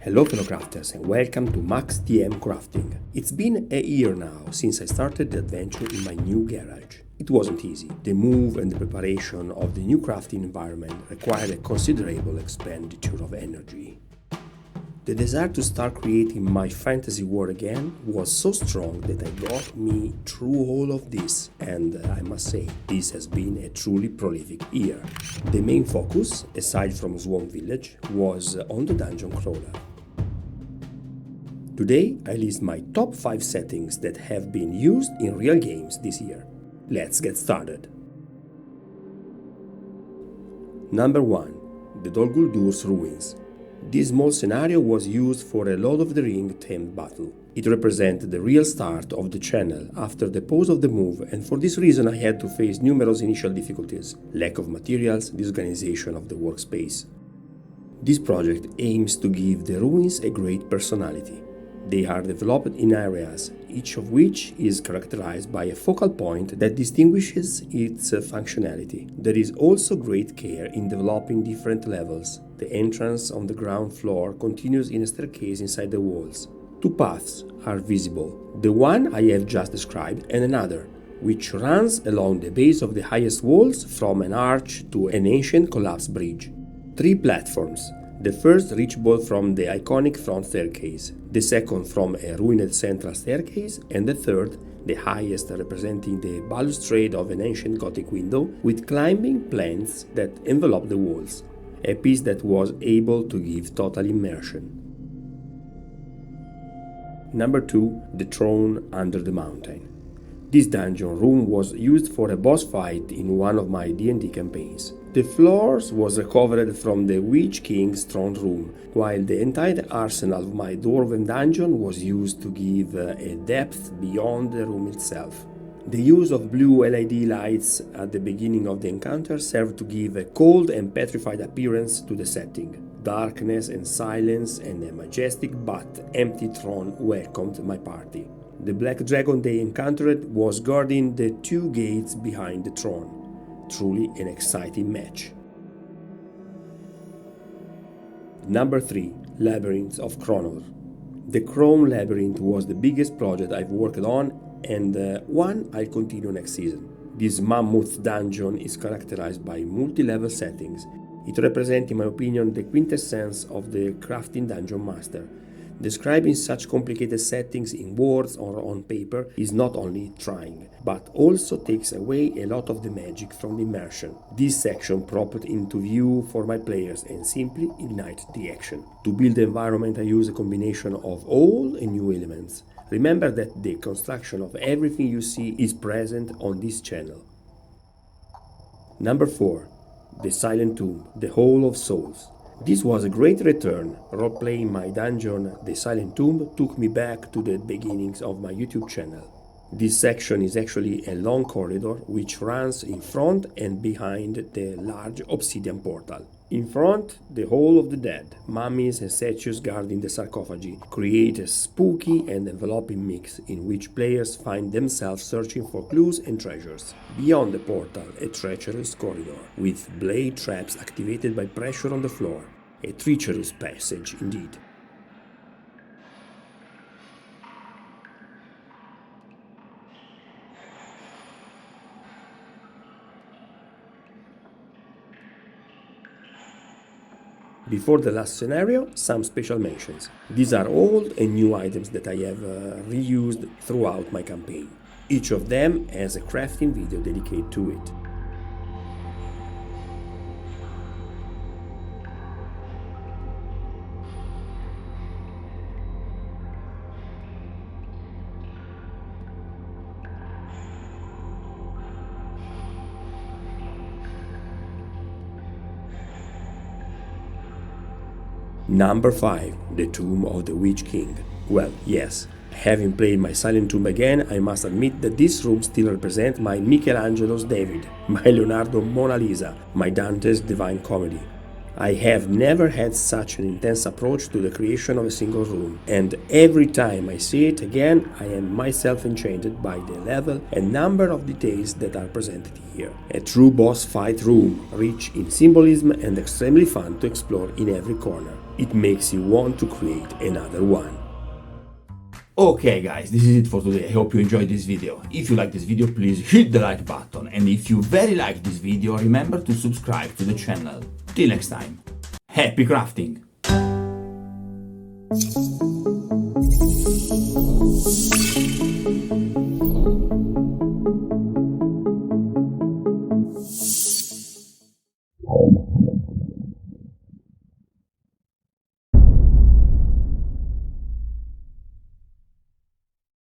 Hello fellow crafters and welcome to maxdmcrafting. It's been a year now since I started the adventure in my new garage. It wasn't easy. The move and the preparation of the new crafting environment required a considerable expenditure of energy. The desire to start creating my fantasy world again was so strong that it got me through all of this, and I must say, this has been a truly prolific year. The main focus, aside from Swan Village, was on the dungeon crawler. Today I list my top 5 settings that have been used in real games this year. Let's get started. Number 1. The Dol Guldur's Ruins. This small scenario was used for a Lord of the Ring themed battle. It represented the real start of the channel after the pause of the move, and for this reason I had to face numerous initial difficulties: lack of materials, disorganization of the workspace. This project aims to give the ruins a great personality. They are developed in areas, each of which is characterized by a focal point that distinguishes its functionality. There is also great care in developing different levels. The entrance on the ground floor continues in a staircase inside the walls. 2 paths are visible, the one I have just described and another, which runs along the base of the highest walls from an arch to an ancient collapsed bridge. 3 platforms. The first reachable from the iconic front staircase, the second from a ruined central staircase, and the third, the highest, representing the balustrade of an ancient Gothic window with climbing plants that envelop the walls, a piece that was able to give total immersion. Number 2. The Throne Under the Mountain. This dungeon room was used for a boss fight in one of my D&D campaigns. The floors was recovered from the Witch King's throne room, while the entire arsenal of my dwarven dungeon was used to give a depth beyond the room itself. The use of blue LED lights at the beginning of the encounter served to give a cold and petrified appearance to the setting. Darkness and silence and a majestic but empty throne welcomed my party. The black dragon they encountered was guarding the 2 gates behind the throne. Truly an exciting match. Number 3. Labyrinth of Chroner. The Chrome Labyrinth was the biggest project I've worked on and one I'll continue next season. This mammoth dungeon is characterized by multi-level settings. It represents, in my opinion, the quintessence of the crafting dungeon master. Describing such complicated settings in words or on paper is not only trying, but also takes away a lot of the magic from the immersion. This section propped into view for my players and simply ignite the action. To build the environment I use a combination of old and new elements. Remember that the construction of everything you see is present on this channel. Number 4. The Silent Tomb, the Hall of Souls. This was a great return. Role-playing my dungeon, The Silent Tomb, took me back to the beginnings of my YouTube channel. This section is actually a long corridor which runs in front and behind the large obsidian portal. In front, the Hall of the Dead, mummies and statues guarding the sarcophagi, create a spooky and enveloping mix in which players find themselves searching for clues and treasures. Beyond the portal, a treacherous corridor, with blade traps activated by pressure on the floor. A treacherous passage indeed. Before the last scenario, some special mentions. These are old and new items that I have reused throughout my campaign. Each of them has a crafting video dedicated to it. Number 5. The Tomb of the Witch King. Well, yes, having played my Silent Tomb again, I must admit that this room still represents my Michelangelo's David, my Leonardo Mona Lisa, my Dante's Divine Comedy. I have never had such an intense approach to the creation of a single room, and every time I see it again, I am myself enchanted by the level and number of details that are presented here. A true boss fight room, rich in symbolism and extremely fun to explore in every corner. It makes you want to create another one. Okay guys, this is it for today. I hope you enjoyed this video. If you like this video, please hit the like button, and if you very like this video, remember to subscribe to the channel. Till next time, happy crafting!